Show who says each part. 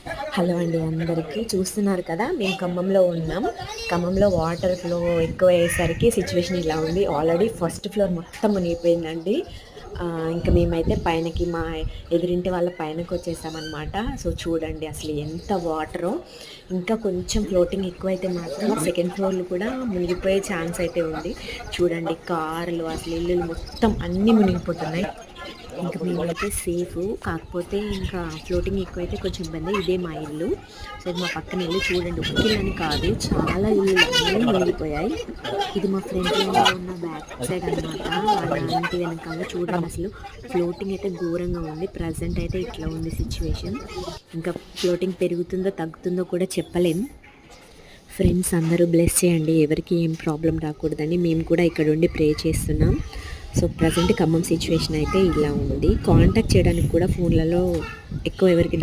Speaker 1: Hello అండి అందరికీ. చూస్తున్నారు కదా, మేము ఖమ్మంలో ఉన్నాం. ఖమ్మంలో వాటర్ ఫ్లో ఎక్కువ అయ్యేసరికి సిచ్యువేషన్ ఇలా ఉంది. ఆల్రెడీ ఫస్ట్ ఫ్లోర్ మొత్తం మునిగిపోయిందండి. ఇంకా మేమైతే పైనకి మా ఎదురింటి వాళ్ళ పైనకి వచ్చేసామన్నమాట. సో చూడండి అసలు ఎంత వాటరో. ఇంకా కొంచెం ఫ్లోటింగ్ ఎక్కువైతే మాత్రం సెకండ్ ఫ్లోర్లు కూడా మునిగిపోయే ఛాన్స్ అయితే ఉంది. చూడండి కార్లు, అసలు ఇల్లులు మొత్తం అన్నీ మునిగిపోతున్నాయి. ఇంక మేమైతే సేఫు. కాకపోతే ఇంకా ఫ్లోటింగ్ ఎక్కువైతే కొంచెం ఇబ్బంది. ఇదే మా ఇల్లు. సో ఇది మా పక్కన ఇల్లు. చూడండి ఒక్క ఇల్లని కాదు, చాలా ఇల్లులు అన్నీ మునిగిపోయాయి. ఇది మా ఫ్రంట్ లైన్‌లో ఉన్న బ్యాక్ సైడ్ అనమాట. వాళ్ళ ఇంటి వెనకాల చూడండి అసలు ఫ్లోటింగ్ అయితే ఘోరంగా ఉంది. ప్రెజెంట్ అయితే ఇట్లా ఉంది సిచ్యువేషన్. ఇంకా ఫ్లోటింగ్ పెరుగుతుందో తగ్గుతుందో కూడా చెప్పలేం. ఫ్రెండ్స్ అందరూ బ్లెస్ చేయండి, ఎవరికి ఏం ప్రాబ్లం రాకూడదని మేము కూడా ఇక్కడ ఉండి ప్రే చేస్తున్నాం. సో ప్రజెంట్ ఖమ్మం సిచ్యువేషన్ అయితే ఇలా ఉంది. కాంటాక్ట్ చేయడానికి కూడా ఫోన్లలో ఎక్కువ ఎవరికి